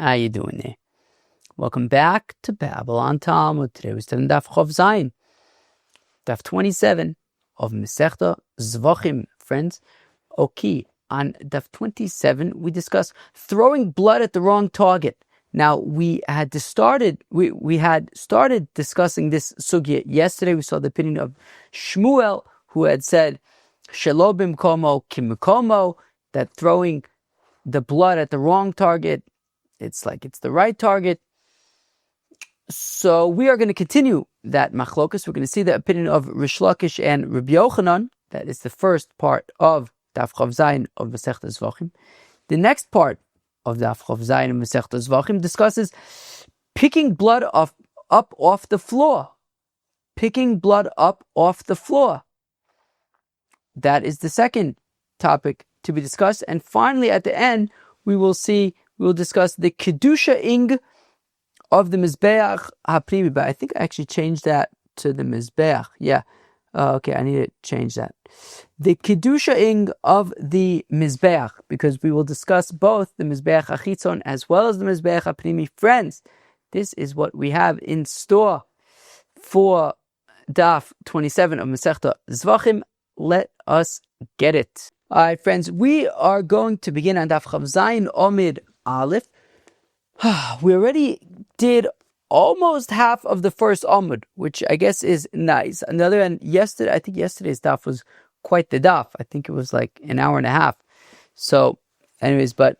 How you doing there? Welcome back to Babble on Talmud. Today we're studying Daf Yomi Zevachim, Daf 27 of Masechta Zevachim. Friends, okay, on Daf 27 we discuss throwing blood at the wrong target. Now we had started discussing this sugya yesterday. We saw the opinion of Shmuel, who had said Shelo bimkomo kimkomo, that throwing the blood at the wrong target, it's like it's the right target. So we are going to continue that machlokus. We're going to see the opinion of Rish Lakish and Rabbi Yochanan. That is the first part of Daf Yomi Zevachim of Masechta Zevachim. The next part of Daf Yomi Zevachim of Masechta Zevachim discusses picking blood up off the floor. Picking blood up off the floor. That is the second topic to be discussed. And finally, at the end, we will discuss the qidusha-ing of the mizbeach haprimi. But I think I actually changed that to the mizbeach. Yeah. Okay, I need to change that. The qidusha-ing of the mizbeach, because we will discuss both the mizbeach hachitzon as well as the mizbeach haprimi. Friends, this is what we have in store for Daf 27 of Masechta Zevachim. Let us get it. All right, friends, we are going to begin on Daf Yomi Zevachim Omid Aleph. We already did almost half of the first Amud, which I guess is nice. On the other hand, I think yesterday's Daf was quite the Daf. I think it was like an hour and a half. So, anyways, but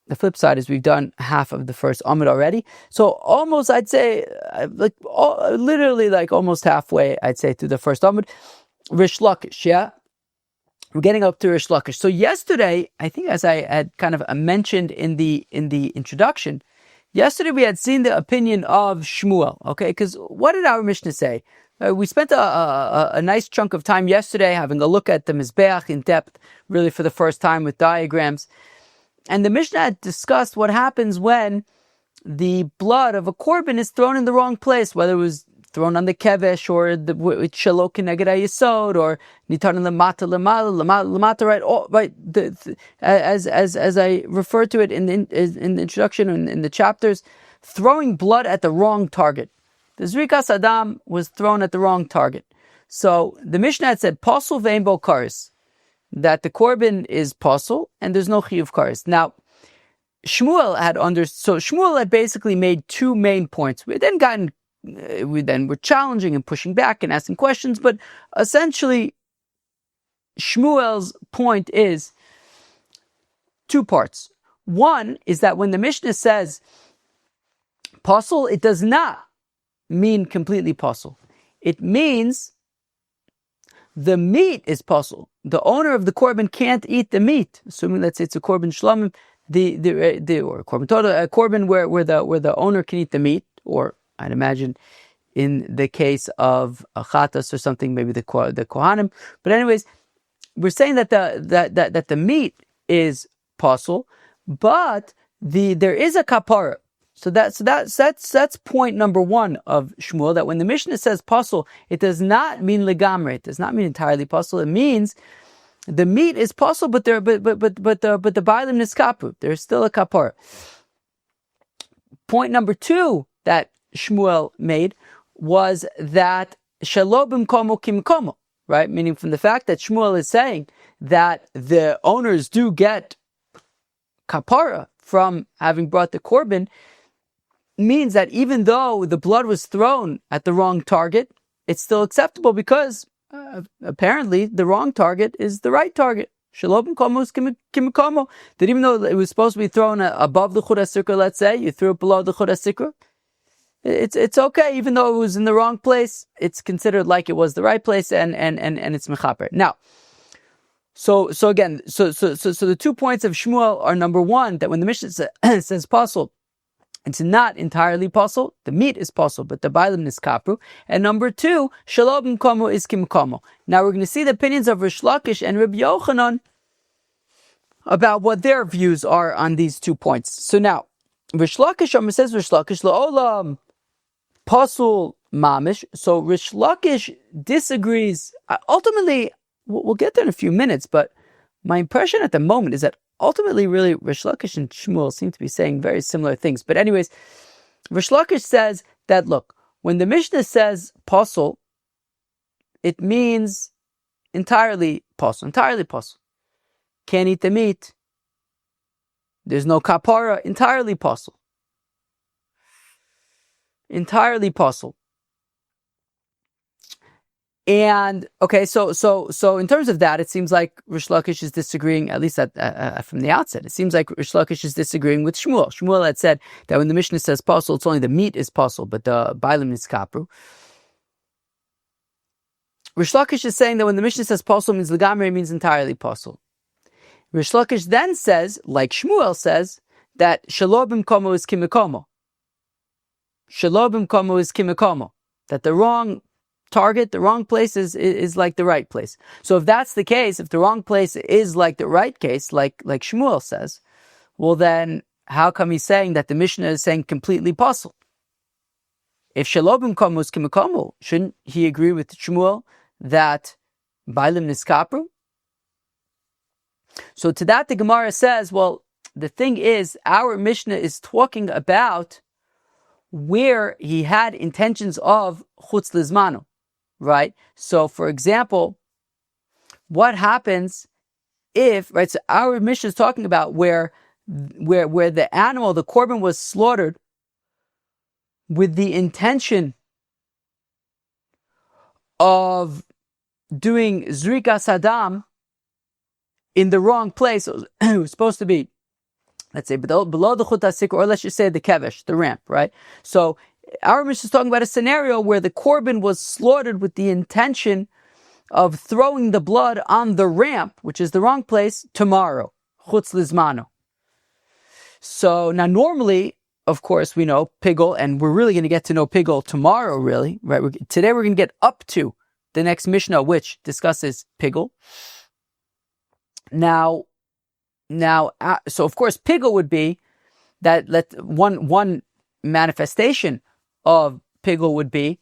the flip side is we've done half of the first Amud already. So almost, I'd say, literally almost halfway, I'd say, through the first Amud. Rish Lakish, yeah? We're getting up to Rish Lakish. So yesterday, I think as I had kind of mentioned in the introduction, yesterday we had seen the opinion of Shmuel, okay? Because what did our Mishnah say? We spent a nice chunk of time yesterday having a look at the mizbeach in depth, really for the first time with diagrams. And the Mishnah had discussed what happens when the blood of a korban is thrown in the wrong place, whether it was thrown on the kevesh or the shelo keneged hayesod or nitan lemata lemata, right? All right. As I refer to it in the introduction and in the chapters, throwing blood at the wrong target. The zrikas adam was thrown at the wrong target. So the Mishnah had said pasul ve'ein bo karis, that the korban is pasul and there's no chiyuv karis. Now Shmuel had basically made two main points. We then were challenging and pushing back and asking questions, but essentially Shmuel's point is two parts. One is that when the Mishnah says pasul, it does not mean completely pasul. It means the meat is pasul. The owner of the korban can't eat the meat, assuming let's say it's a korban shlamim, or korban toda, a korban where the owner can eat the meat, or I'd imagine in the case of a chatas or something, maybe the kohanim. But anyways, we're saying that the meat is pasul, but there is a kapara. So that's point number one of Shmuel, that when the Mishnah says pasul, it does not mean legamre. It does not mean entirely pasul. It means the meat is pasul, but the bailim niskapu. There's still a kapara. Point number two that Shmuel made was that shelo bimkomo kimkomo, right? Meaning from the fact that Shmuel is saying that the owners do get kapara from having brought the korban, means that even though the blood was thrown at the wrong target, it's still acceptable because apparently the wrong target is the right target. Shelo bimkomo is kimkomo. That even though it was supposed to be thrown above the chud hasikra, let's say, you threw it below the chud hasikra, it's okay, even though it was in the wrong place, it's considered like it was the right place, and it's mechaper. Now, so the 2 points of Shmuel are, number one, that when the Mishnah says pasul, it's not entirely pasul. The meat is pasul, but the bailim is kapru. And number two, shelo bimkomo is kimkomo. Now we're going to see the opinions of Rish Lakish and Rabbi Yochanan about what their views are on these 2 points. So now, Rish Lakish says la'olam pasul mamish. So Rish Lakish disagrees. Ultimately, we'll get there in a few minutes, but my impression at the moment is that ultimately, really, Rish Lakish and Shmuel seem to be saying very similar things. But anyways, Rish Lakish says that, look, when the Mishnah says posel, it means entirely posel. Can't eat the meat. There's no kapara, entirely posel. Entirely posel. And okay, so in terms of that, it seems like Rish Lakish is disagreeing, at least from the outset. It seems like Rish Lakish is disagreeing with Shmuel. Shmuel had said that when the Mishnah says posel, it's only the meat is posel, but the bailim is kapru. Rish Lakish is saying that when the Mishnah says posel means legamre, means entirely posel. Rish Lakish then says, like Shmuel says, that shalobim komo is kimikomo. Shalobim komo is kimikomo. That the wrong target, the wrong place is like the right place. So if that's the case, if the wrong place is like the right case, like Shmuel says, well then, how come he's saying that the Mishnah is saying completely posel? If shalobim komo is kimikomo, shouldn't he agree with Shmuel that bailim niskapru? So to that the Gemara says, well, the thing is, our Mishnah is talking about where he had intentions of chutz lizmano, right? So for example, what happens if, right, so our Mishnah is talking about where the animal, the korban, was slaughtered with the intention of doing zrikas hadam in the wrong place. It was supposed to be, let's say, below the chut hasik, or let's just say the kevesh, the ramp, right? So our Mishnah is talking about a scenario where the korban was slaughtered with the intention of throwing the blood on the ramp, which is the wrong place, tomorrow, chutz lizmano. So now normally, of course, we know pigul, and we're really going to get to know pigul tomorrow, really, right? Today we're going to get up to the next Mishnah, which discusses pigul. Now, so of course, pigul would be that one manifestation of pigul would be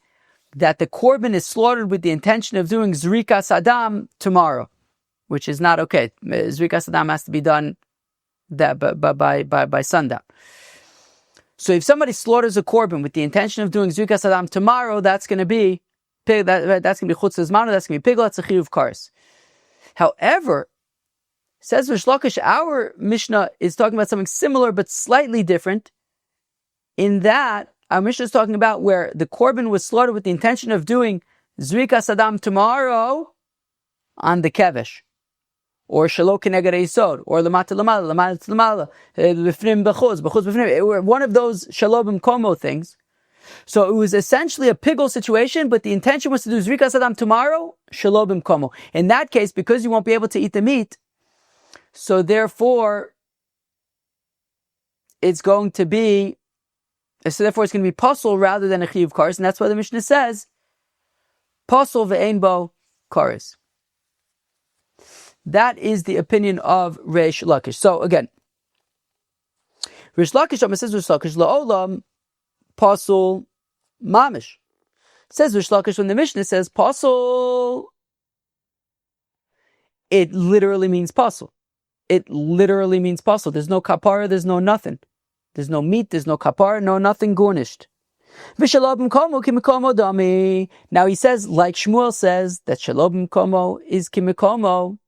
that the korban is slaughtered with the intention of doing zrikas hadam tomorrow, which is not okay. Zrikas hadam has to be done by sundown. So if somebody slaughters a korban with the intention of doing zrikas hadam tomorrow, that's going to be chutz lizmano, that's going to be pigul, that's a chiyuv kares. However, says Rish Lakish, our Mishnah is talking about something similar but slightly different, in that our Mishnah is talking about where the korban was slaughtered with the intention of doing zrikas hadam tomorrow on the kevesh, or shelo keneged yisod, or lamata lamala, b'fnim b'chuz b'fnim, one of those shalobim komo things. So it was essentially a pigul situation, but the intention was to do zrikas hadam tomorrow, shalobim komo. In that case, because you won't be able to eat the meat, so therefore it's going to be posel rather than a chiyuv kares, and that's why the Mishnah says posel ve'ein bo kares. That is the opinion of Rish Lakish. So again, Rish Lakish says Rish Lakish la'olam posel mamish. Says Rish Lakish when the Mishnah says posel, it literally means posel. It literally means posel. There's no kapara, there's no nothing. There's no meat, there's no kapara, no nothing garnished. Now he says, like Shmuel says, that shalobim komo is kimikomo,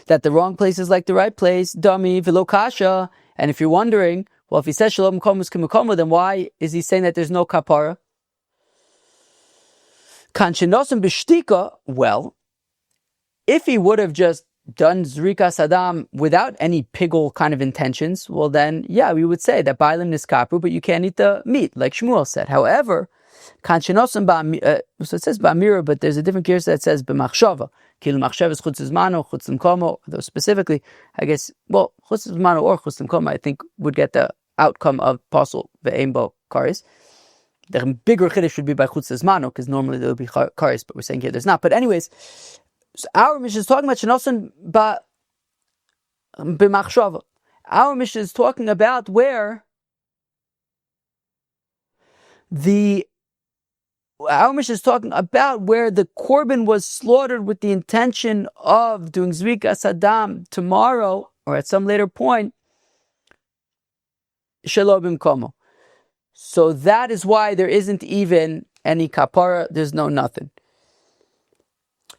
that the wrong place is like the right place, dami velo kasha. And if you're wondering, well, if he says shalobim komo is kimikomo, then why is he saying that there's no kapara? Kanshenosim b'shtika, well, if he would have just done zrikas hadam without any pigul kind of intentions, well then, yeah, we would say that bailim niskapru, but you can't eat the meat, like Shmuel said. However, so it says ba'amira, but there's a different case that says b'machshava. Kil machshava is chutz lizmano, chutz l'mkomo, though specifically, I guess, well, chutz lizmano or chutz l'mkomo, I think, would get the outcome of posel ve'ein bo kares. The bigger chiddush would be by chutz lizmano, because normally there would be kares, but we're saying here there's not. But anyways, so our Mishnah is talking about shenosan b'machshava. Our Mishnah is talking about where our Mishnah is talking about where the korban was slaughtered with the intention of doing zrikas hadam tomorrow or at some later point. Shelo b'mkomo. So that is why there isn't even any kapara. There's no nothing.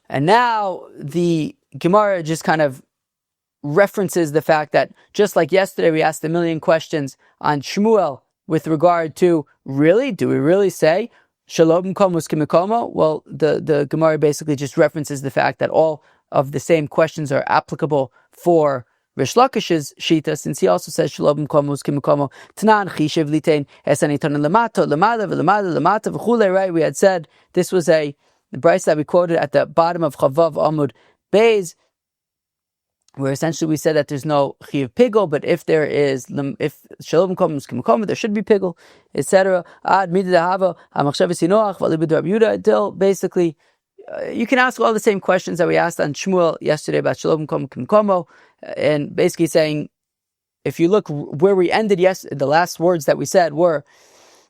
And now the Gemara just kind of references the fact that just like yesterday we asked a million questions on Shmuel with regard to, really, do we really say Shalom Komus Kimikomo? Well, the Gemara basically just references the fact that all of the same questions are applicable for Rish Lakish's Shita, since he also says Shalom Komus Kimikomo. Tanan Chishev Litain Esanitan Lamato Lamada Lamata V'chule. Right? We had said this was the Bryce that we quoted at the bottom of Chavav Amud Beis, where essentially we said that there's no chiv pigel, but if there is, if shalom komus kimkomo, there should be pigel, etc. Ad midahava hamachshavas yinoach v'alibid Rabbi Yehuda. Until basically, you can ask all the same questions that we asked on Shmuel yesterday about shalom komus kimkomo, and basically saying, if you look where we ended, the last words that we said were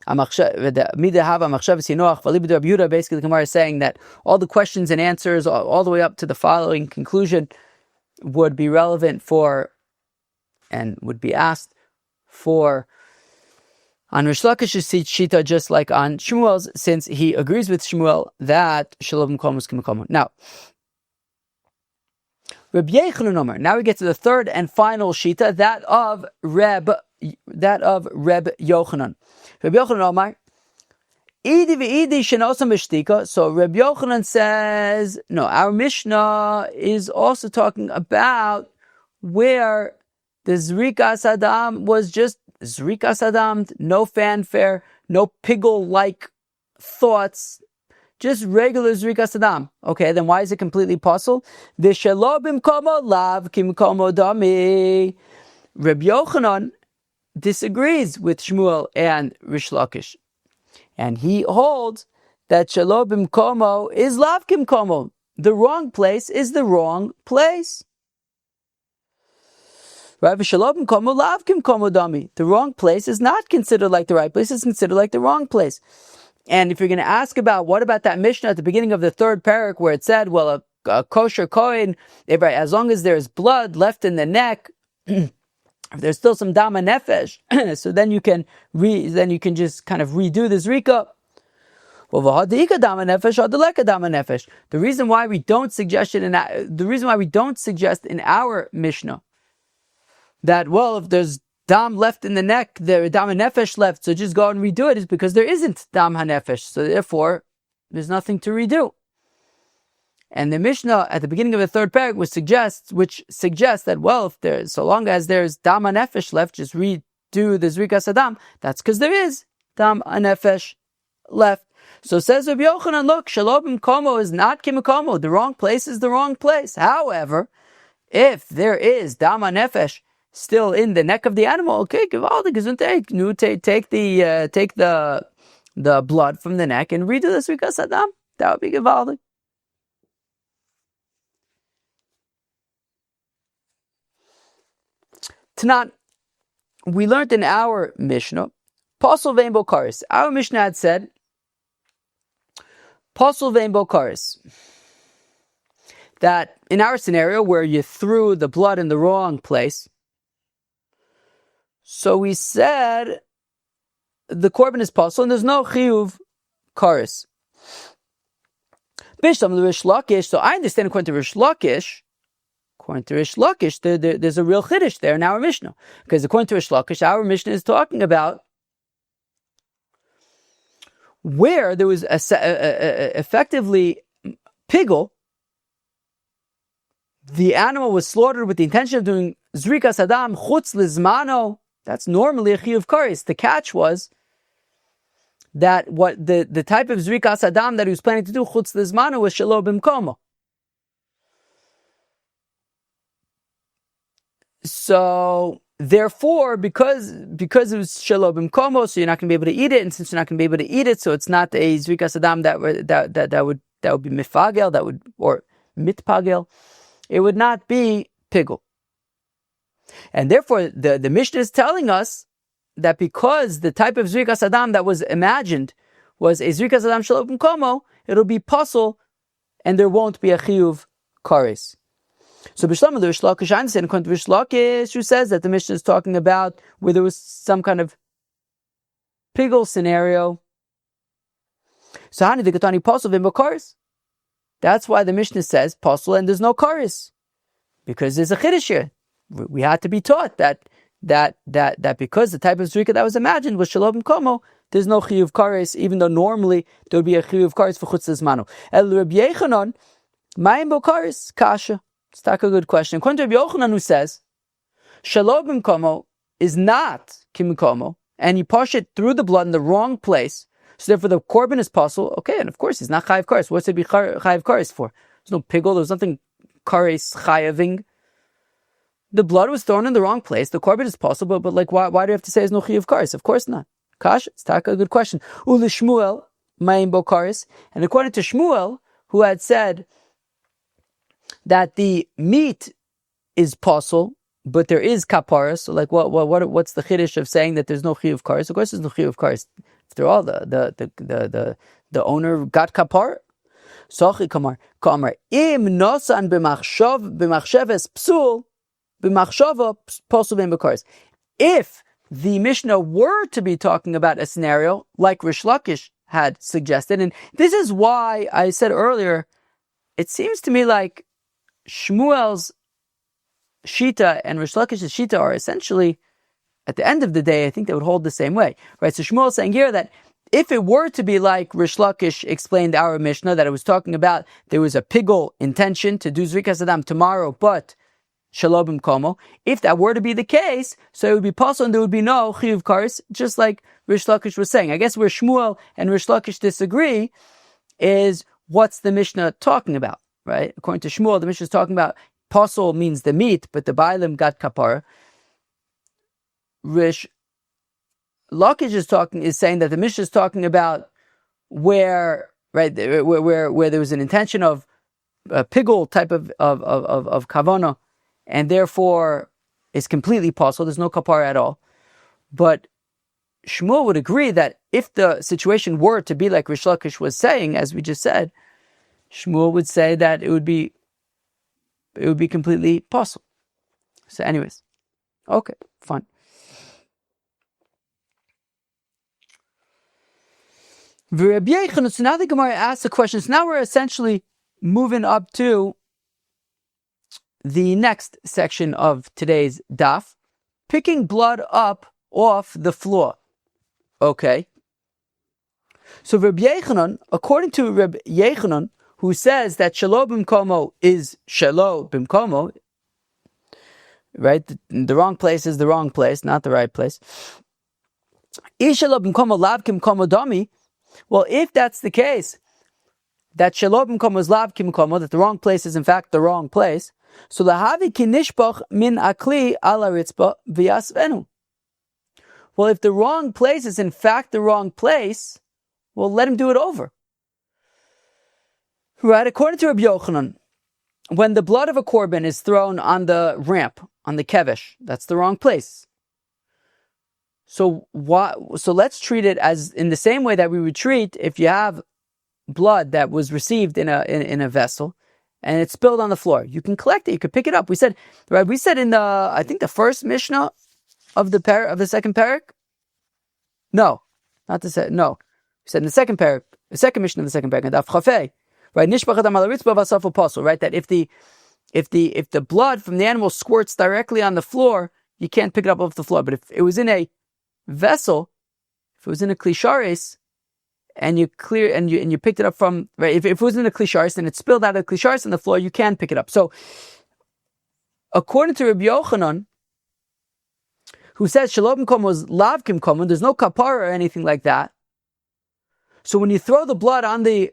midahava hamachshavas yinoach v'alibid Rabbi Yehuda. Basically, the Gemara is saying that all the questions and answers, all the way up to the following conclusion, would be relevant for and would be asked for on Rish Lakish's Shita, just like on Shmuel's, since he agrees with Shmuel that Shalom Komus Kimikomo. Now, Reb Yechanan Omer. Now we get to the third and final Shita, that of Reb Yochanan. Reb Yochanan Omer. So Reb Yochanan says, no, our Mishnah is also talking about where the Zrikas Hadam was just Zrikas Hadam, no fanfare, no piggle-like thoughts, just regular Zrikas Hadam. Okay, then why is it completely possible? V'shelo b'mkomo lav kimkomo dami. Reb Yochanan disagrees with Shmuel and Rish Lakish. And he holds that Shalom B'mkomo is Lav Kimkomo. The wrong place is the wrong place. Right? Shalom B'mkomo Lav Kimkomo Dami. The wrong place is not considered like the right place, it's considered like the wrong place. And if you're going to ask about, what about that Mishnah at the beginning of the third parak where it said, well, a kosher kohen, as long as there's blood left in the neck, if there's still some dama nefesh, so then you can just kind of redo the zrika. Well, the reason why we don't suggest in our Mishnah that, well, if there's dam left in the neck, there dam nefesh left, so just go and redo it, is because there isn't dam hanefesh, so therefore there's nothing to redo. And the Mishnah at the beginning of the third parak which suggests that, well, if there's, so long as there's dam nefesh left, just redo the zrikas hadam. That's because there is dam nefesh left. So says Rabbi Yochanan, look, shalom b'mkomo is not kimikomo. The wrong place is the wrong place. However, if there is dam nefesh still in the neck of the animal, okay, gewaldig gesundheit. Take the blood from the neck and redo the zrikas hadam. That would be gewaldig. Tanan, we learned in our Mishnah, Pasol vein bokaris. Our Mishnah had said, Pasol vein bokaris, that in our scenario where you threw the blood in the wrong place, so we said the korban is pasol and there's no chiyuv karis. Bishlam Rish Lakish. So I understand according to Rish Lakish. According to Rish Lakish, there's a real chiddush there in our Mishnah. Because according to Rish Lakish, our Mishnah is talking about where there was effectively pigel, the animal was slaughtered with the intention of doing zrikas hadam chutz lizmano. That's normally a chiyuv karis. The catch was that what the type of zrikas hadam that he was planning to do chutz lizmano was shelo b'mkomo. So therefore, because it was shelo b'mkomo, so you're not going to be able to eat it, and since you're not going to be able to eat it, so it's not a zrikas hadam that would be mifagel, or mitpagel. It would not be pigel. And therefore, the Mishnah is telling us that because the type of zrikas hadam that was imagined was a zrikas adam shelo b'mkomo, it'll be pasul, and there won't be a chiyuv kares. So B'Shlomo, the Rish Lakish, I understand, according to Rish Lakish, who says that the Mishnah is talking about where there was some kind of piggle scenario. So Hani the Katani pasul v'im kares. That's why the Mishnah says pasul and there's no kares, because there's a chiddush here. We had to be taught that because the type of zrika that was imagined was shalom komo, there's no chiyuv kares, even though normally there would be a chiyuv kares for chutz zmanu. El Rabbi Yechanan, ma'im bo kares kasha. It's a good question. According to Rabbi Yochanan, who says shalom komo is not kim komo, and you push it through the blood in the wrong place, so therefore the korban is pasul. Okay, and of course he's not chayiv kares. What's it be chayiv kares for? There's no piggle. There's nothing kares chayiving. The blood was thrown in the wrong place. The korban is possible, but like, why do you have to say there's no chiyuv kares? Of course not. Kash, it's a good question. Uli Shmuel, ma'im bo kares. And according to Shmuel, who had said that the meat is pasul, but there is kapara. So like, what's the chiddush of saying that there's no chiyuv kares? Of course, there's no chiyuv kares. After all, the owner got kapara. Sochi kamar im nosan b'machsheves psul. If the Mishnah were to be talking about a scenario like Rish Lakish had suggested, and this is why I said earlier, it seems to me like Shmuel's Shita and Rish Lakish's Shita are essentially, at the end of the day, I think they would hold the same way. Right? So Shmuel is saying here that if it were to be like Rish Lakish explained our Mishnah, that it was talking about there was a pigul intention to do Zrikas Adam tomorrow, but Shalom Komo. If that were to be the case, so it would be pasul and there would be no chiyuv kares, just like Rish Lakish was saying. I guess where Shmuel and Rish Lakish disagree is what's the Mishnah talking about, right? According to Shmuel, the Mishnah is talking about pasul means the meat, but the Bailim got kapara. Rish Lakish is saying that the Mishnah is talking about where there was an intention of a pigul type of kavana, and therefore it's completely pasul. There's no kapara at all. But Shmuel would agree that if the situation were to be like Rish Lakish was saying, as we just said, Shmuel would say that it would be completely pasul. So anyways, okay, fine. So now the Gemara asks the question. So now we're essentially moving up to the next section of today's daf, picking blood up off the floor. Okay. So Rabbi Yechanan, according to Rabbi Yechanan, who says that shelo b'mkomo is shelo b'mkomo, right? The wrong place is the wrong place, not the right place. Is shelo b'mkomo lav k'mkomo dami? Well, if that's the case, that shelo b'mkomo is lav k'mkomo, that the wrong place is in fact the wrong place, so lahavi kinishbach min akli ala ritzba v'yasvenu. Well, if the wrong place is in fact the wrong place, well, let him do it over. Right? According to Rabbi Yochanan, when the blood of a korban is thrown on the ramp, on the kevesh, that's the wrong place. So let's treat it as in the same way that we would treat if you have blood that was received in a vessel and it's spilled on the floor. You can collect it. You can pick it up. We said in I think the first Mishnah of the second parak. No, not the second. No, we said in the second parak, the second Mishnah of the second parak, Daf Chafei. Right, nishbach adam ala ritzba v'asafu pasul. Right, that if the blood from the animal squirts directly on the floor, you can't pick it up off the floor. But if it was in a vessel, if it was in a klisharis, and you picked it up from, right, if it was in a klisharis and it spilled out of the klisharis on the floor, you can pick it up. So, according to Rabbi Yochanan, who says shalom kom was lav kim kom, there's no kapara or anything like that. So when you throw the blood on the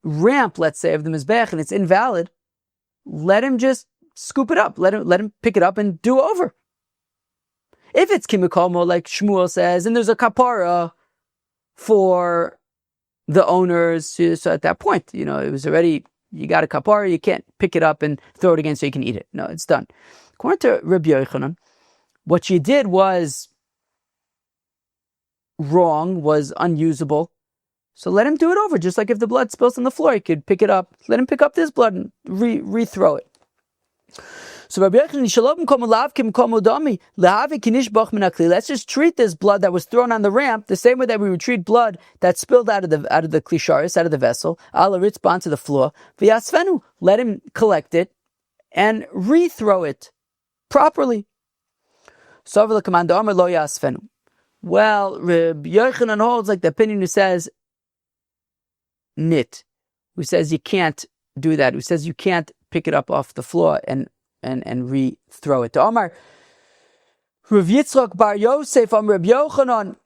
ramp, let's say, of the mizbeach and it's invalid, let him just scoop it up. Let him pick it up and do over. If it's kimikomo, like Shmuel says, and there's a kapara for the owners, so at that point, it was already, you got a kapara, you can't pick it up and throw it again so you can eat it. No, it's done. According to Rabbi Yochanan, what you did was wrong, was unusable. So let him do it over, just like if the blood spills on the floor, he could pick it up. Let him pick up this blood and re-throw it. So Rabbi Yochanan, let's just treat this blood that was thrown on the ramp the same way that we would treat blood that spilled out of the klisharis, out of the vessel, ala ritzba onto the floor. V'yasfenu, let him collect it and re-throw it properly. Well, Rabbi Yochanan holds like the opinion who says nit, who says you can't do that, who says you can't pick it up off the floor and re-throw it. To Omar, Rav Yitzchak bar Yosef Reb Yochanan,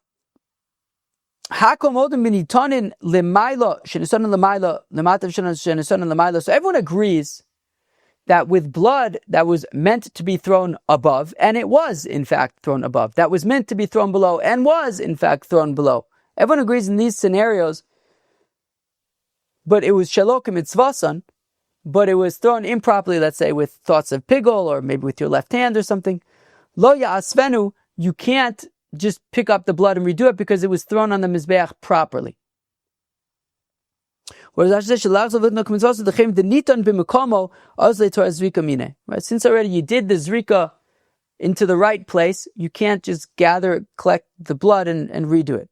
Hakom odem binitonin lemayla shenesonin lemayla lematav shenesonin lemayla. So everyone agrees that with blood that was meant to be thrown above, and it was in fact thrown above, that was meant to be thrown below, and was in fact thrown below. Everyone agrees in these scenarios, but it was shalokim mitzvasan, but it was thrown improperly, let's say with thoughts of pigol, or maybe with your left hand or something. Lo ya'asvenu, you can't just pick up the blood and redo it because it was thrown on the mizbeach properly. Whereas right, since already you did the zrika into the right place, you can't just collect the blood and redo it.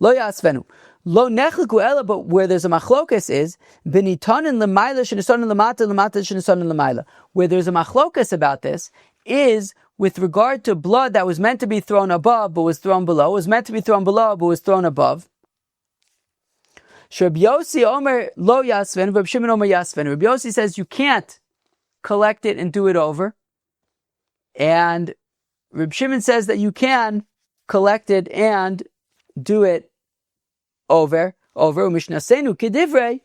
Lo ya'asvenu. Lo nechliku ela, but where there's a machlokas is benitanin lemayla shenesonin lemata lemata shenesonin lemayla. Where there's a machlokas about this is with regard to blood that was meant to be thrown above but was thrown below, was meant to be thrown below but was thrown above. Rabbi Yossi Omer lo yasven, Rabbi Shimon Omer yasven. Rabbi Yossi says you can't collect it and do it over, and Rabbi Shimon says that you can collect it and do it over. Mishnah Senu Kedivrei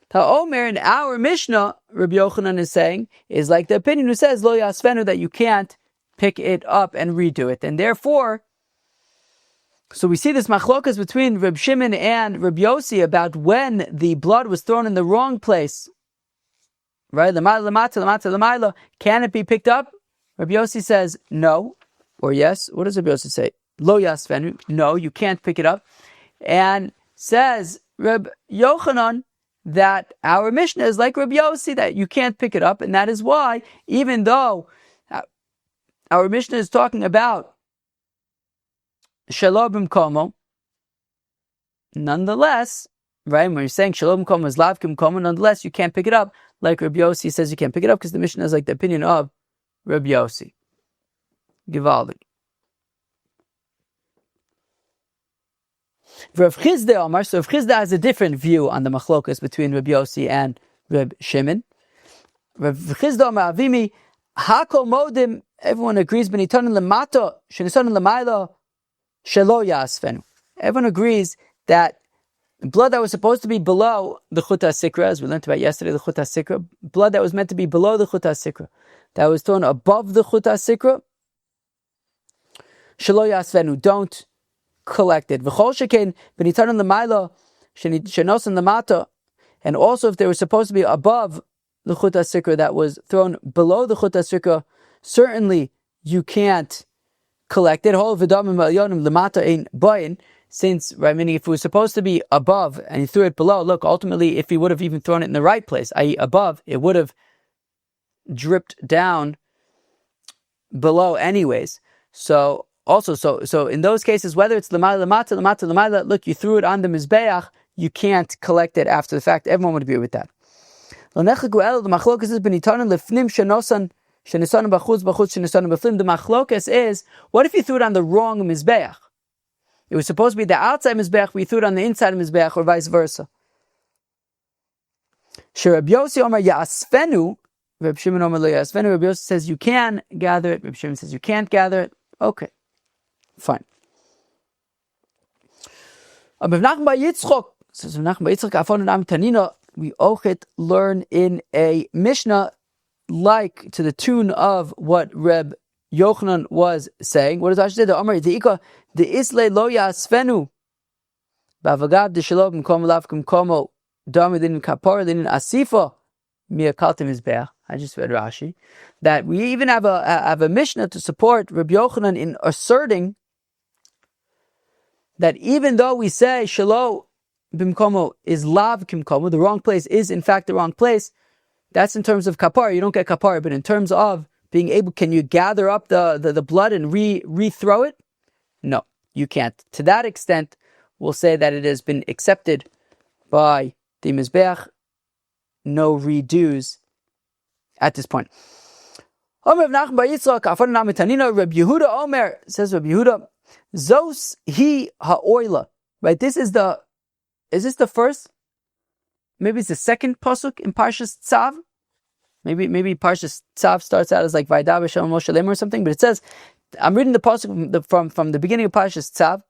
Ta'omer, in our Mishnah, Rabbi Yochanan is saying, is like the opinion who says Lo Yasvenu, that you can't pick it up and redo it, and therefore. So we see this machlokas between Reb Shimon and Reb Yossi about when the blood was thrown in the wrong place. Right? L'mayla, can it be picked up? Reb Yossi says no, or yes. What does Reb Yossi say? Lo yasvenu, no, you can't pick it up. And says Reb Yochanan that our Mishnah is like Reb Yossi, that you can't pick it up, and that is why, even though our Mishnah is talking about Shalom B'mkomo, nonetheless, right, when you're saying Shalom B'mkomo is Lav B'mkomo, nonetheless, you can't pick it up, like Rabbi Yossi says you can't pick it up, because the Mishnah is like the opinion of Rabbi Yossi. Givaldi. Rav Chizda Omar, so Rav Chizda has a different view on the machlokas between Rabbi Yossi and Rabbi Shimon. Rav Chizda Omar Avimi, Hakol Modim, everyone agrees, Benitonin Lamato, Shenisonin Lamaylo, Shelo Yasfenu. Everyone agrees that blood that was supposed to be below the Chut HaSikra, as we learned about yesterday, the Chut HaSikra, blood that was meant to be below the Chut HaSikra, that was thrown above the Chut HaSikra, Shelo Yasfenu, don't collect it. V'chol sheken b'nitanon l'maylo shenosan l'mato, and also if they were supposed to be above the Chut HaSikra that was thrown below the Chut HaSikra, certainly you can't collect it. Since, right, meaning if it was supposed to be above and he threw it below, look, ultimately, if he would have even thrown it in the right place, i.e. above, it would have dripped down below anyways. So in those cases, whether it's lamata, look, you threw it on the mizbeach, you can't collect it after the fact. Everyone would agree with that. The machlokas is, what if you threw it on the wrong mizbeach? It was supposed to be the outside mizbeach, but you threw it on the inside mizbeach, or vice versa. Reb Yossi Omer Yasfenu, Reb Shimon Omer Lo Yasfenu. Reb Yossi says you can gather it. Reb Shimon says you can't gather it. Okay, fine. Rav Nachman bar Yitzchok says, Rav Nachman bar Yitzchok, Afon Am Tanina, we ochet learn in a Mishnah like to the tune of what Reb Yochanan was saying. What does Rashi say? The Amar Deika the Isle Lo Yasfenu Bavagav de Shalom Kom Lav Komo Dami Linin Kapor Linin Asifa Miakaltim Mizbeach. I just read Rashi that we even have a Mishnah to support Reb Yochanan in asserting that even though we say shelo bimkomo is lav kimkomo, the wrong place is in fact the wrong place, that's in terms of kapara. You don't get kapara, but in terms of being able, can you gather up the blood and re-throw it? No, you can't. To that extent, we'll say that it has been accepted by the mizbeach. No redos at this point. Omer Nachman bar Yitzchak, Afar Namitanina, Reb Yehuda Omer, says Reb Yehuda, Zos hi ha'oila. Right, is this the first? Maybe it's the second pasuk in Parshas Tzav. Maybe Parshas Tzav starts out as like Vaydav Hashem Moshe Lemor or something, but it says, I'm reading the pasuk from the beginning of Parshas Tzav.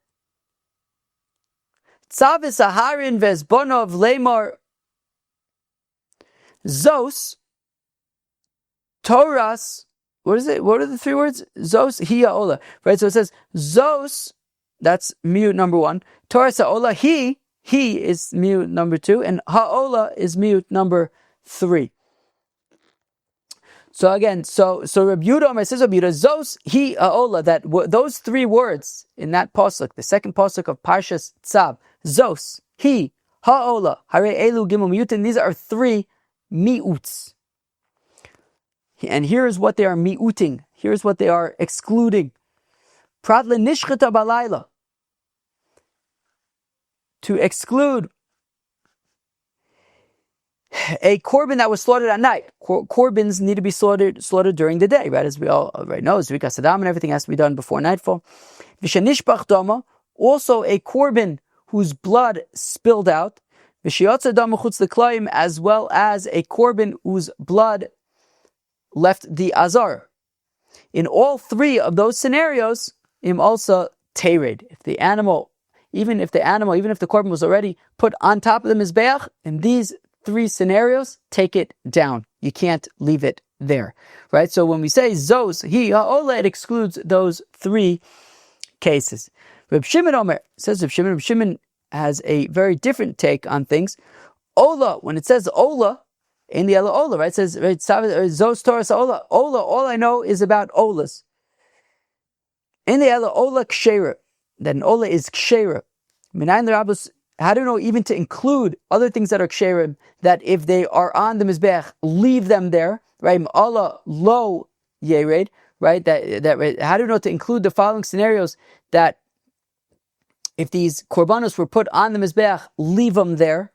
Tzav is Saharin Vezbonov Lemor Zos Toras. What is it? What are the three words? Zos hi ha'ola. Right, so it says Zos, that's mute number one. Toras ha'ola, he is mute number two, and ha'ola is mute number three. So again, so Rabbi Yehuda says Rabbi Yehuda, Zos hi ha'ola, that those three words in that pasuk, the second pasuk of Parshas Tzav, Zos, hi, ha'ola, hare elu gimel miyutin, these are three mi'uts. And here's what they are mi'uting. Here's what they are excluding. Prat lenishchata balayla. To exclude a korban that was slaughtered at night. Korbans need to be slaughtered during the day, right? As we all already know, zrikas adam and everything has to be done before nightfall. V'shenishbach dama, also a korban whose blood spilled out. V'shiyotza dama chutz l'klayim, as well as a korban whose blood left the azar. In all three of those scenarios, im also tered. If the korban was already put on top of the mizbeach, in these three scenarios, take it down. You can't leave it there, right? So when we say zos hi ha'ola, it excludes those three cases. Reb Shimon Omer says, Reb Shimon has a very different take on things. Ola, when it says ola in the ola, right? It says right, zos Torah ola. Ola, all I know is about olas. In the ola kshera, that an ola is kshera. Minayin l'rabos. How do you know even to include other things that are ksherim, that if they are on the mizbech, leave them there, right? Allah lo yered, right? That how do you know to include the following scenarios, that if these korbanos were put on the mizbech, leave them there?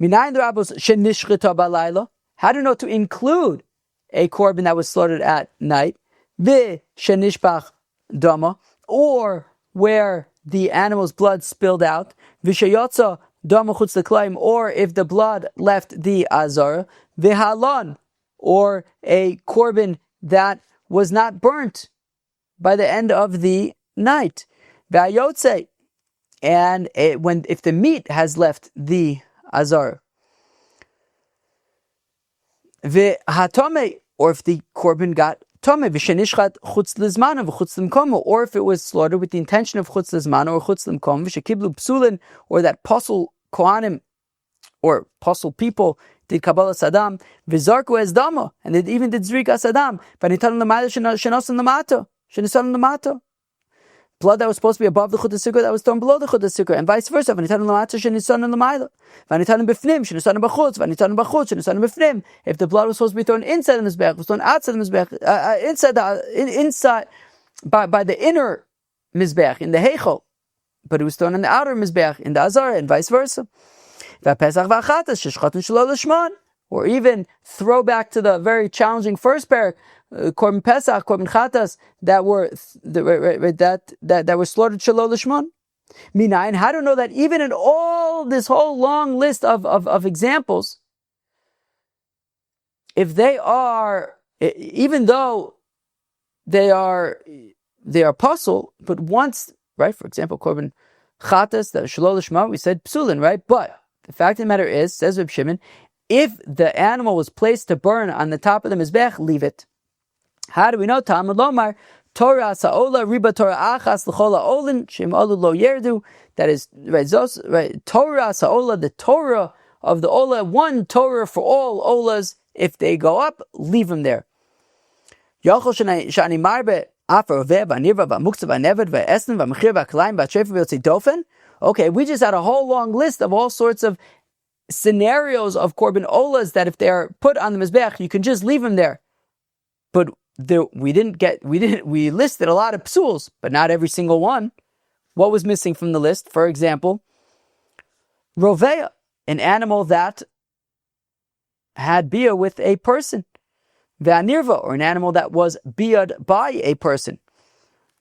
Minayin rabos shenishchita balayla. How do you know to include a korban that was slaughtered at night? Ve shenishbach dama, or where the animal's blood spilled out, v'shayotza dama chutz l'klayim, or if the blood left the azara, v'halon, or a korban that was not burnt by the end of the night, v'ayotze, and if the meat has left the azara, v'hatome, or if the korban got tome, v'shenishchat chutz lizmana v'chutz l'mkomo, or if it was slaughtered with the intention of chutz lizmana or chutz l'mkomo, v'shekiblu psulin, or that pasul kohanim or pasul people did kabbalah sadam, v'zarku es dama, and they even did zrika sadam, v'nitan l'mayla shenosan l'mato, shenisan l'mato. Blood that was supposed to be above the chut sukkah that was thrown below the chut sukkah, and vice versa. V'nitan l'mato shenisan l'mayla, v'nitan b'fnim shenisan b'chutz, v'nitan b'chutz shenisan b'fnim. If the blood was supposed to be thrown inside the mizbech, was thrown outside the mizbech, inside by the inner mizbech in the heichel, but it was thrown in the outer mizbech in the azara, and vice versa. V'pesach v'achatas sheshchatun shelo l'shman, or even throw back to the very challenging first parak. Korban Pesach, Korban Chatas, that were slaughtered Shalol Lishmon. Minayin, how do you know that even in all this whole long list of examples, if they are, even though they are puzzle, but once, right? For example, Korban Chatas, that Shalol Lishmon, we said psulin, right? But the fact of the matter is, says Reb Shimon, if the animal was placed to burn on the top of the mizbech, leave it. How do we know? Talmud lomar Torah sa'ola riba Torah achas l'chola olin shem olu lo yerdu. That is right. Zos right. Torah sa'ola, the Torah of the ola, one Torah for all olas. If they go up, leave them there. Yochel shani marbe Okay, we just had a whole long list of all sorts of scenarios of korban olas that if they're put on the mizbeach, you can just leave them there. But we listed a lot of psuls, but not every single one. What was missing from the list? For example, roveya, an animal that had bia with a person. Ve'anirva, or an animal that was biad by a person.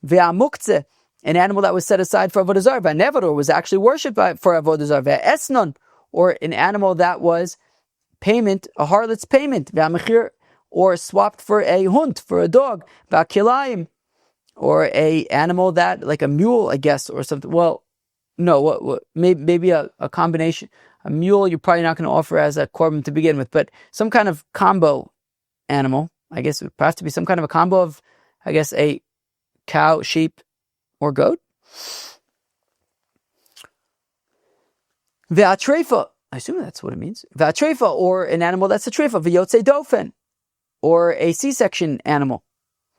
Ve'amukze, an animal that was set aside for avodah zarah. Ve'nevar, or was actually worshipped for avodah zarah. Ve'esnon, or an animal that was payment, a harlot's payment. Ve'amechir, or swapped for a hunt, for a dog. Ve'akilayim, or a animal that, like a mule, I guess, or something. Well, no, maybe a combination. A mule you're probably not going to offer as a korban to begin with, but some kind of combo animal. I guess it would have to be some kind of a combo of, I guess, a cow, sheep, or goat. Ve'atrefa, I assume that's what it means. Ve'atrefa, or an animal that's a trefa. Ve'yotze dofen, or a C-section animal.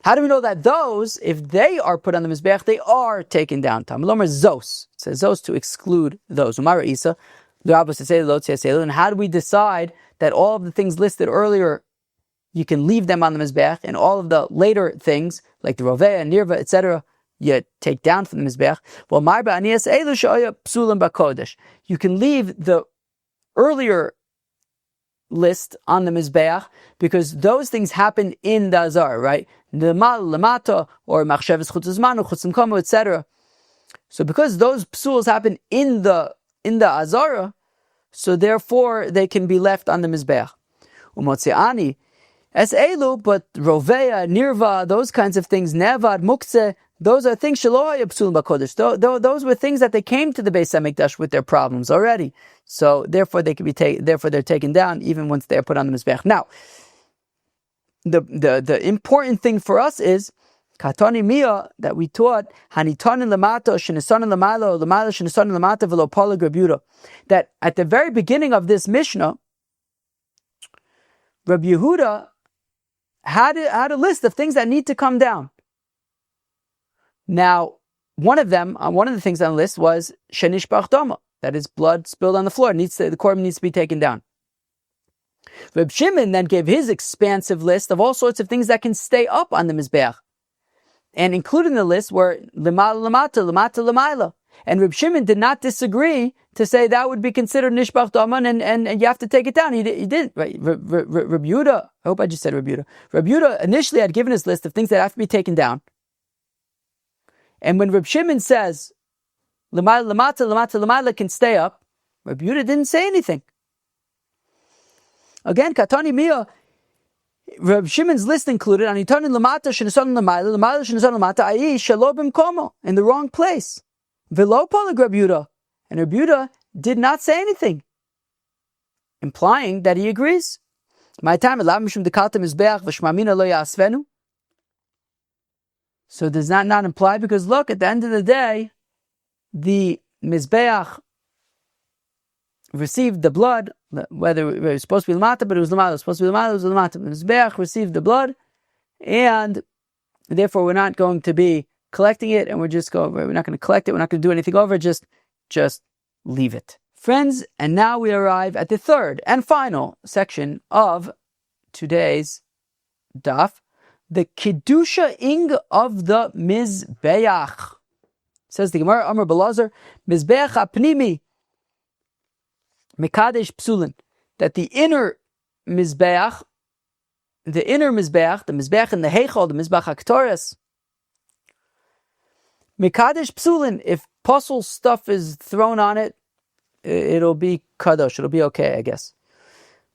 How do we know that those, if they are put on the mizbeach, they are taken down? Talmud zos. It says zos to exclude those. Umara isa, and how do we decide that all of the things listed earlier, you can leave them on the mizbeach, and all of the later things, like the roveh and nirva, etc., you take down from the mizbeach? Well, you can leave the earlier list on the mizbeach because those things happen in the azar, right? Lamata, or machshavas chutzuzmanu, chutzumkomo, etc. So because those psuls happen in the azara, so therefore they can be left on the mizbeach. Umotziani es elu, but roveya, nirva, those kinds of things, nevad, mukse, those are things shaloya psulim bakodesh. Those were things that they came to the Beis Hamikdash with their problems already. So therefore they can be therefore they're taken down even once they're put on the mizbeach. Now, the important thing for us is Katani Mia that we taught Hanitanin Lamata, Shinisanin Lamalo, Lamala Shinisanin Lamata Velo Pola Grabuta. That at the very beginning of this Mishnah, Rabbi Yehuda had a list of things that need to come down. Now, one of the things on the list was Shenishbach Dama, that is blood spilled on the floor. The korban needs to be taken down. Reb Shimon then gave his expansive list of all sorts of things that can stay up on the mizbeach. And included in the list were lemala lamata, lamata lamaila. And Reb Shimon did not disagree to say that would be considered nishbach daman and you have to take it down. He didn't. Right? Reb Yehuda, I hope I just said Reb Yehuda. Reb Yehuda initially had given his list of things that have to be taken down. And when Reb Shimon says lemala lamata, lamata lamaila can stay up, Reb Yehuda didn't say anything. Again, Katani Mia, Reb Shimon's list included Anitanin Lamata Shinisanin Lamaila, Lamaila Shinisanin Lamata Ai Shalobim Komo, in the wrong place. Velo Polag Reb Yehuda, and Reb Yehuda did not say anything, implying that he agrees. My time Mishum Dekalta Mizbeach V'Shmamina Lo Yasvenu. So does that not imply? Because look, at the end of the day, the Mizbeach received the blood, whether it was supposed to be lamata, but it was lamata. It was supposed to be lamata, it was lamata. The mizbeach received the blood, and therefore we're not going to be collecting it, and we're not going to collect it. We're not going to do anything over it. Just leave it, friends. And now we arrive at the third and final section of today's daf, the qidusha-ing of the mizbeach. Says the Gemara, Amar Belazar, mizbeach apnimi. Mekadesh psulin, that the inner mizbeach, the mizbeach in the heichal, the mizbeach haktoras, mekadesh psulin, if puzzle stuff is thrown on it, it'll be kadosh, it'll be okay, I guess.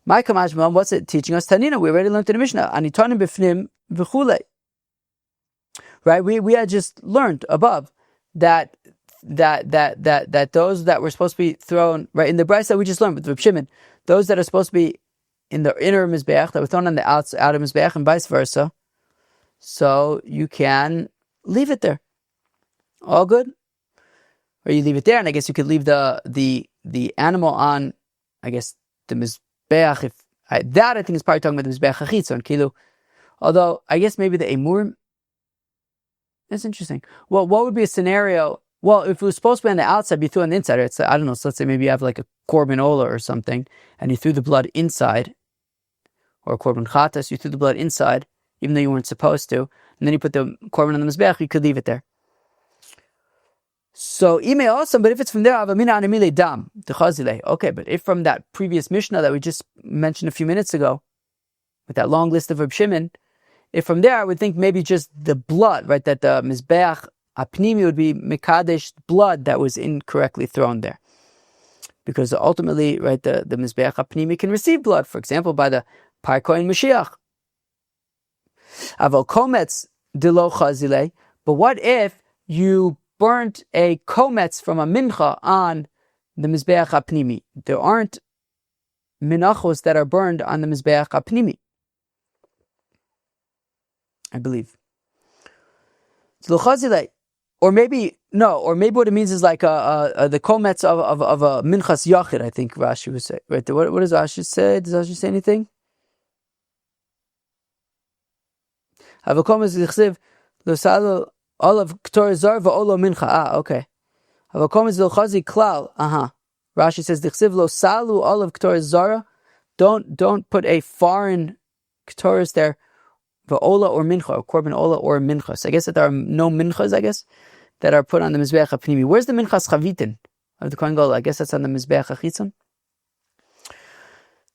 My kamashma, what's it teaching us? Tanina, we already learned in the Mishnah, anitanim b'fnim v'chulei. Right, we had just learned above that those that were supposed to be thrown, right, in the brayso that we just learned with Reb Shimon, those that are supposed to be in the inner mizbeach that were thrown on the outer mizbeach and vice versa, so you can leave it there. All good? Or you leave it there, and I guess you could leave the animal on, I guess, the mizbeach. I think is probably talking about the mizbeach hachitzon kilu. Although I guess maybe the emurim, That's interesting. Well, what would be a scenario? Well, if it was supposed to be on the outside, you threw on the inside. It's, I don't know. So let's say maybe you have like a korban ola or something, and you threw the blood inside, or a korban chatas, you threw the blood inside, even though you weren't supposed to, and then you put the korban on the mizbeach, you could leave it there. So ime awesome, but if it's from there, avamina anamile dam the chazile. Okay, but if from that previous Mishnah that we just mentioned a few minutes ago, with that long list of Reb Shimon, if from there I would think maybe just the blood, right? That the mizbeach apnimi would be mekadesh blood that was incorrectly thrown there, because ultimately, right, the mizbeach apnimi can receive blood, for example, by the parkoin Mashiach. Aval kometz delo chazile. But what if you burnt a kometz from a mincha on the mizbeach apnimi? There aren't minachos that are burned on the mizbeach apnimi, I believe. Or maybe what it means is like the kometz of a minchas yachid. I think Rashi would say. Right? What does Rashi say? Does Rashi say anything? Have a kometz yichsiv l'salo olav ktor zar va'olo mincha. Okay. Have a kometz l'chazi klal. Rashi says yichsiv lo salu olav ktor zara. Don't put a foreign ktoris there. Va'ola or mincha, or korban ola or minchas. I guess that there are no minchas, I guess, that are put on the mizbeach apnimi. Where's the minchas chavitin of the Kohen Gadol? I guess that's on the mizbeach achitzon.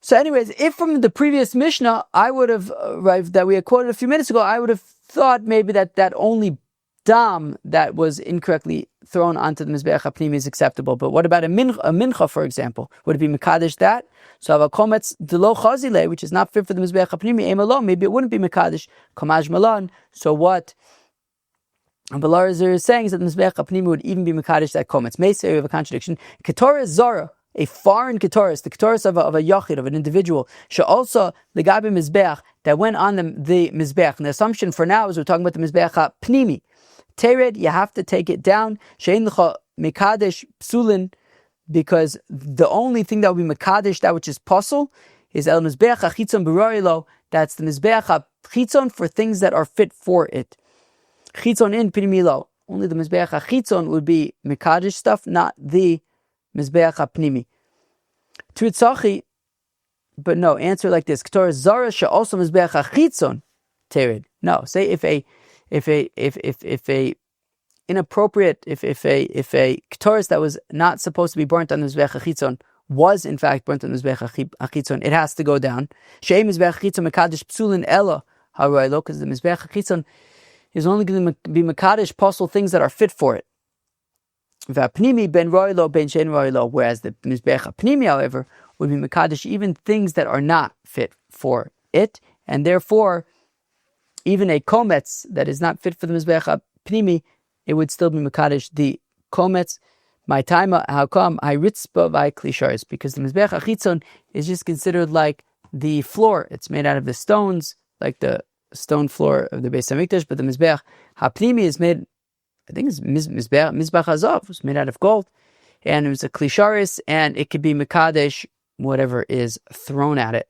So anyways, if from the previous Mishnah, I would have, that we had quoted a few minutes ago, I would have thought maybe that only dam that was incorrectly thrown onto the mizbeach apnimi is acceptable. But what about a mincha, for example? Would it be mekadesh that? So have a kometz delo chazile, which is not fit for the mizbeach apnimi, emalon. Maybe it wouldn't be mekadesh kamaj malan. So what Balar is saying is that the mizbeach apnimi would even be mekadesh that kometz. Meisei, we have a contradiction. Ketorah zara, a foreign ketoris, the ketoris of a yachid, of an individual, should also the gabi mizbeach that went on the mizbeach. And the assumption for now is we're talking about the mizbeach apnimi. Tered, you have to take it down. Shein l'cha mekadesh psulin, because the only thing that will be mekadesh, that which is possible, is el mizbeach achitzon b'roilo. That's the mizbeach achitzon for things that are fit for it. Chitzon in pinimilo. Only the mizbeach achitzon would be mekadesh stuff, not the mizbeach apnimi. Tuitzachi, but no. Answer like this: K'tor zara she also mizbeach achitzon tered. No. Say if a inappropriate, if a ketoris that was not supposed to be burnt on the mizbeach achitzon was in fact burnt on the mizbeach achitzon, it has to go down. She'ei mizbeach achitzon mekadesh psulin ela haroilo, because the mizbeach achitzon is only going to be mekadesh possible things that are fit for it. V'apnimi ben roilo ben shein roilo, whereas the mizbeach apnimi, however, would be mekadesh even things that are not fit for it, and therefore even a kometz that is not fit for the mizbeach pnimi, it would still be mekadesh the kometz. My time, how come? I ritzba by klisharis, because the mizbeach achitzon is just considered like the floor. It's made out of the stones, like the stone floor of the Beis Hamikdash. But the mizbeach hapnimi is made, I think it's mizbeach hazav. It's made out of gold, and it was a klisharis, and it could be mekadesh whatever is thrown at it.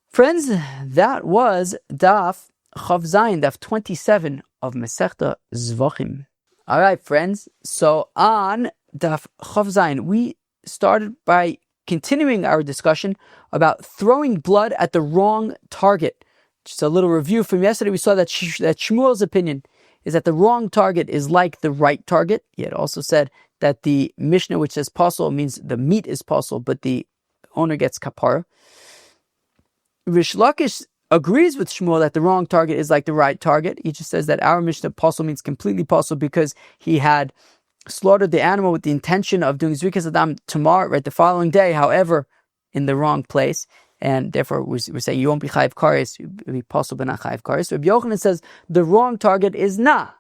Friends, that was Daf Zayin, Daf 27 of Masechta Zevachim. All right, friends. So on Daf Zayin, we started by continuing our discussion about throwing blood at the wrong target. Just a little review from yesterday. We saw that Shmuel's opinion is that the wrong target is like the right target. He had also said that the Mishnah, which says pasul, means the meat is pasul, but the owner gets kapara. Rish Lakish agrees with Shmuel that the wrong target is like the right target. He just says that our Mishnah pasul means completely pasul because he had slaughtered the animal with the intention of doing Zrikas Adam tomorrow, right, the following day, however, in the wrong place. And therefore, we're saying you won't be chayiv kares, you'll be pasul but not chayiv kares. Rabbi Yochanan says the wrong target is not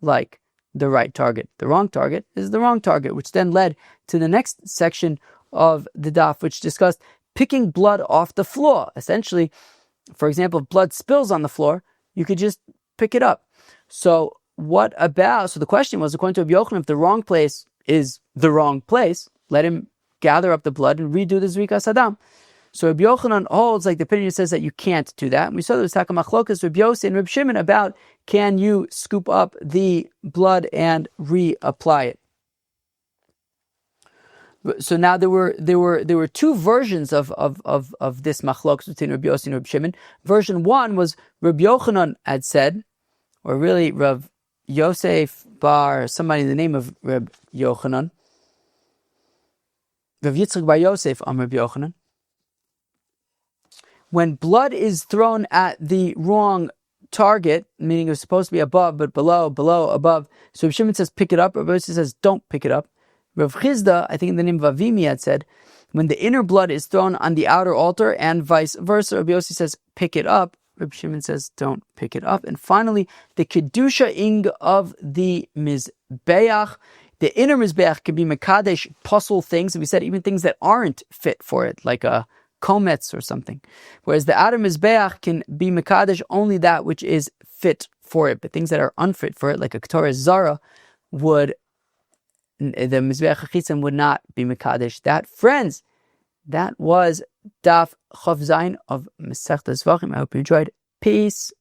like the right target. The wrong target is the wrong target, which then led to the next section of the daf, which discussed picking blood off the floor. Essentially, for example, if blood spills on the floor, you could just pick it up. So the question was, according to Rabbi Yochanan, if the wrong place is the wrong place, let him gather up the blood and redo the Zrikas Adam. So Rabbi Yochanan holds, like the opinion says, that you can't do that. And we saw there was Taka Machlokas, Rabbi Yossi and Rabbi Shimon about can you scoop up the blood and reapply it. So now there were two versions of this Machlokas between Rabbi Yossi and Rabbi Shimon. Version one was Rabbi Yochanan had said, or really Rav Yosef bar somebody in the name of Rabbi Yochanan, Rav Yitzchak bar Yosef on Rabbi Yochanan. When blood is thrown at the wrong target, meaning it was supposed to be above, but below, above, so Rav Shimon says pick it up, Rav Yosef says don't pick it up. Rav Chizda, I think in the name of Avimi, had said, when the inner blood is thrown on the outer altar and vice versa, Rav Yosef says pick it up, Rav Shimon says don't pick it up. And finally, the qidusha-ing of the mizbeach, the inner mizbeach can be mekadesh, puzzle things, and we said even things that aren't fit for it, like a komets or something. Whereas the outer mizbeach can be mekadesh only that which is fit for it, but things that are unfit for it, like a ketoras zara, the mizbeach hachitzon would not be mekadesh. That, friends, that was Daf Yomi Zevachim of Masechtas Zevachim. I hope you enjoyed. Peace.